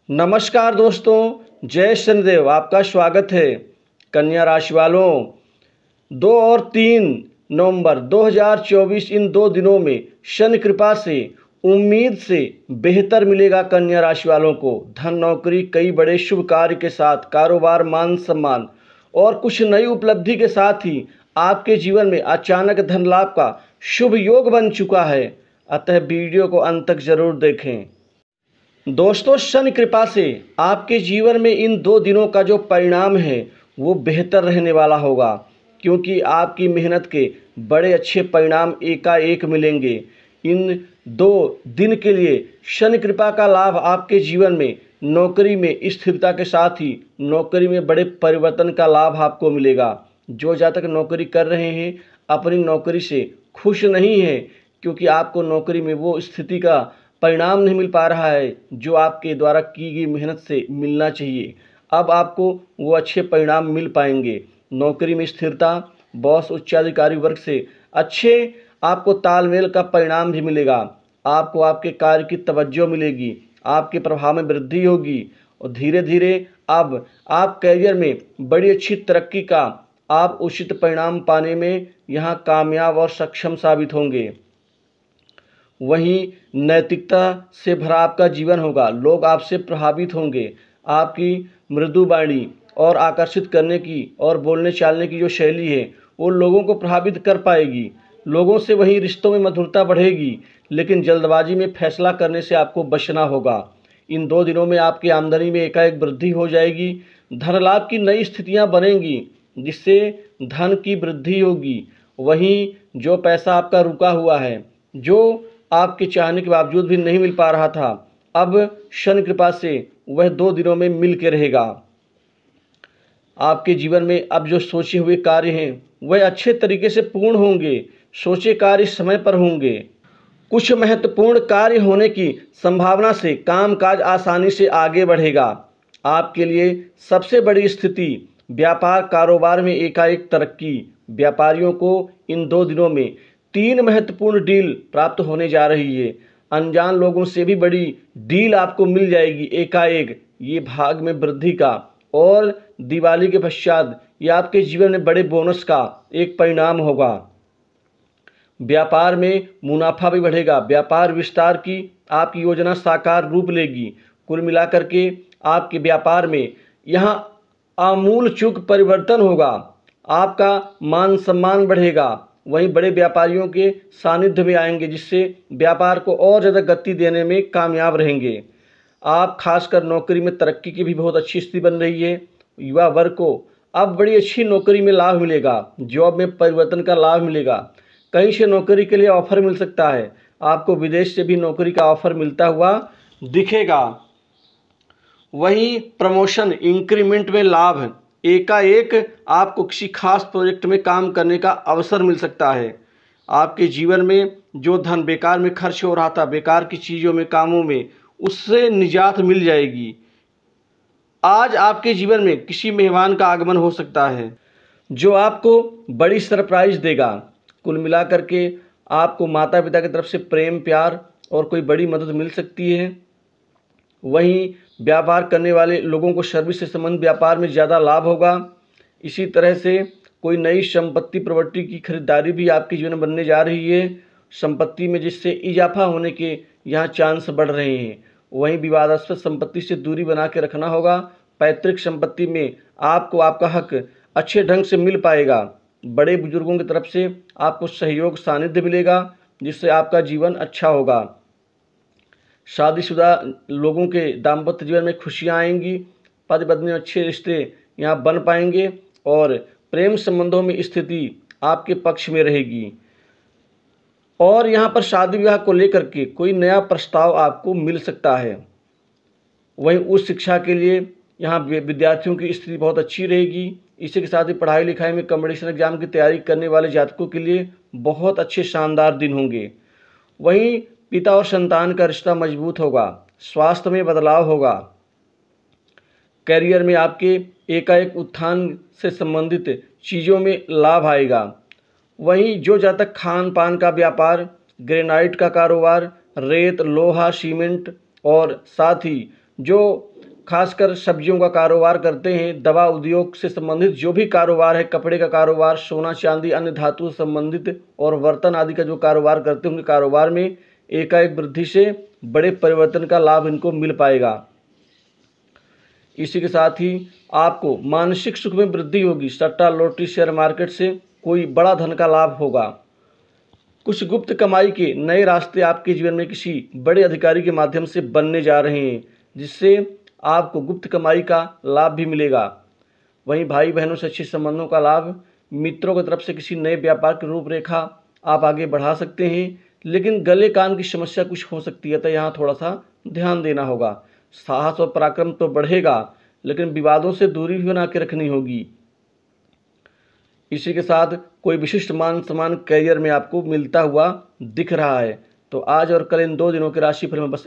नमस्कार दोस्तों, जय शनिदेव। आपका स्वागत है। कन्या राशि वालों, 2 और 3 नवंबर 2024 इन 2 दिनों में शनि कृपा से उम्मीद से बेहतर मिलेगा। कन्या राशि वालों को धन, नौकरी, कई बड़े शुभ कार्य के साथ कारोबार, मान सम्मान और कुछ नई उपलब्धि के साथ ही आपके जीवन में अचानक धन लाभ का शुभ योग बन चुका है। अतः वीडियो को अंत तक जरूर देखें। दोस्तों, शनि कृपा से आपके जीवन में इन 2 दिनों का जो परिणाम है वो बेहतर रहने वाला होगा, क्योंकि आपकी मेहनत के बड़े अच्छे परिणाम एकाएक मिलेंगे। इन 2 दिन के लिए शनि कृपा का लाभ आपके जीवन में नौकरी में स्थिरता के साथ ही नौकरी में बड़े परिवर्तन का लाभ आपको मिलेगा। जो जातक नौकरी कर रहे हैं अपनी नौकरी से खुश नहीं है, क्योंकि आपको नौकरी में वो स्थिति का परिणाम नहीं मिल पा रहा है जो आपके द्वारा की गई मेहनत से मिलना चाहिए। अब आपको वो अच्छे परिणाम मिल पाएंगे। नौकरी में स्थिरता, बॉस, उच्चाधिकारी वर्ग से अच्छे आपको तालमेल का परिणाम भी मिलेगा। आपको आपके कार्य की तवज्जो मिलेगी, आपके प्रभाव में वृद्धि होगी और धीरे धीरे अब आप करियर में बड़ी अच्छी तरक्की का आप उचित परिणाम पाने में यहाँ कामयाब और सक्षम साबित होंगे। वहीं नैतिकता से भरा आपका जीवन होगा। लोग आपसे प्रभावित होंगे। आपकी मृदु वाणी और आकर्षित करने की और बोलने चालने की जो शैली है वो लोगों को प्रभावित कर पाएगी। लोगों से वहीं रिश्तों में मधुरता बढ़ेगी, लेकिन जल्दबाजी में फैसला करने से आपको बचना होगा। इन 2 दिनों में आपकी आमदनी में एकाएक वृद्धि हो जाएगी। धन लाभ की नई स्थितियां बनेंगी, जिससे धन की वृद्धि होगी। वहीं जो पैसा आपका रुका हुआ है, जो आपके चाहने के बावजूद भी नहीं मिल पा रहा था, अब शनि कृपा से वह 2 दिनों में मिल के रहेगा। आपके जीवन में अब जो सोचे हुए कार्य हैं वह अच्छे तरीके से पूर्ण होंगे। सोचे कार्य समय पर होंगे। कुछ महत्वपूर्ण कार्य होने की संभावना से कामकाज आसानी से आगे बढ़ेगा। आपके लिए सबसे बड़ी स्थिति व्यापार कारोबार में एकाएक तरक्की। व्यापारियों को इन 2 दिनों में 3 महत्वपूर्ण डील प्राप्त होने जा रही है। अनजान लोगों से भी बड़ी डील आपको मिल जाएगी एकाएक। ये भाग में वृद्धि का और दिवाली के पश्चात ये आपके जीवन में बड़े बोनस का एक परिणाम होगा। व्यापार में मुनाफा भी बढ़ेगा। व्यापार विस्तार की आपकी योजना साकार रूप लेगी। कुल मिलाकर के आपके व्यापार में यहाँ आमूल चूक परिवर्तन होगा। आपका मान सम्मान बढ़ेगा। वहीं बड़े व्यापारियों के सानिध्य में आएंगे, जिससे व्यापार को और ज़्यादा गति देने में कामयाब रहेंगे। आप खासकर नौकरी में तरक्की की भी बहुत अच्छी स्थिति बन रही है। युवा वर्ग को अब बड़ी अच्छी नौकरी में लाभ मिलेगा। जॉब में परिवर्तन का लाभ मिलेगा। कहीं से नौकरी के लिए ऑफर मिल सकता है। आपको विदेश से भी नौकरी का ऑफर मिलता हुआ दिखेगा। वहीं प्रमोशन, इंक्रीमेंट में लाभ, एकाएक आपको किसी खास प्रोजेक्ट में काम करने का अवसर मिल सकता है। आपके जीवन में जो धन बेकार में खर्च हो रहा था, बेकार की चीज़ों में, कामों में, उससे निजात मिल जाएगी। आज आपके जीवन में किसी मेहमान का आगमन हो सकता है जो आपको बड़ी सरप्राइज देगा। कुल मिलाकर के आपको माता पिता की तरफ से प्रेम, प्यार और कोई बड़ी मदद मिल सकती है। वहीं व्यापार करने वाले लोगों को सर्विस से संबंधित व्यापार में ज़्यादा लाभ होगा। इसी तरह से कोई नई संपत्ति प्रॉपर्टी की खरीदारी भी आपके जीवन में बनने जा रही है। संपत्ति में जिससे इजाफा होने के यहाँ चांस बढ़ रहे हैं। वहीं विवादास्पद संपत्ति से दूरी बना के रखना होगा। पैतृक संपत्ति में आपको आपका हक अच्छे ढंग से मिल पाएगा। बड़े बुजुर्गों की तरफ से आपको सहयोग, सानिध्य मिलेगा, जिससे आपका जीवन अच्छा होगा। शादीशुदा लोगों के दाम्पत्य जीवन में खुशियां आएंगी। पति पत्नी में अच्छे रिश्ते यहाँ बन पाएंगे और प्रेम संबंधों में स्थिति आपके पक्ष में रहेगी। और यहाँ पर शादी विवाह को लेकर के कोई नया प्रस्ताव आपको मिल सकता है। वहीं उच्च शिक्षा के लिए यहाँ विद्यार्थियों की स्थिति बहुत अच्छी रहेगी। इसी के साथ ही पढ़ाई लिखाई में कॉम्पिटिशन एग्जाम की तैयारी करने वाले जातकों के लिए बहुत अच्छे शानदार दिन होंगे। वहीं पिता और संतान का रिश्ता मजबूत होगा। स्वास्थ्य में बदलाव होगा। करियर में आपके एकाएक उत्थान से संबंधित चीज़ों में लाभ आएगा। वहीं जो जातक खान पान का व्यापार, ग्रेनाइट का कारोबार, रेत, लोहा, सीमेंट और साथ ही जो खासकर सब्जियों का कारोबार करते हैं, दवा उद्योग से संबंधित जो भी कारोबार है, कपड़े का कारोबार, सोना चांदी, अन्य धातु से संबंधित और बर्तन आदि का जो कारोबार करते हैं, उनके कारोबार में एकाएक वृद्धि से बड़े परिवर्तन का लाभ इनको मिल पाएगा। इसी के साथ ही आपको मानसिक सुख में वृद्धि होगी। सट्टा, लॉटरी, शेयर मार्केट से कोई बड़ा धन का लाभ होगा। कुछ गुप्त कमाई के नए रास्ते आपके जीवन में किसी बड़े अधिकारी के माध्यम से बनने जा रहे हैं, जिससे आपको गुप्त कमाई का लाभ भी मिलेगा। वहीं भाई बहनों से अच्छे संबंधों का लाभ, मित्रों की तरफ से किसी नए व्यापार की रूपरेखा आप आगे बढ़ा सकते हैं, लेकिन गले कान की समस्या कुछ हो सकती है, तो यहाँ थोड़ा सा ध्यान देना होगा। साहस और पराक्रम तो बढ़ेगा, लेकिन विवादों से दूरी भी बना के रखनी होगी। इसी के साथ कोई विशिष्ट मान सम्मान करियर में आपको मिलता हुआ दिख रहा है। तो आज और कल इन 2 दिनों के राशिफल में बस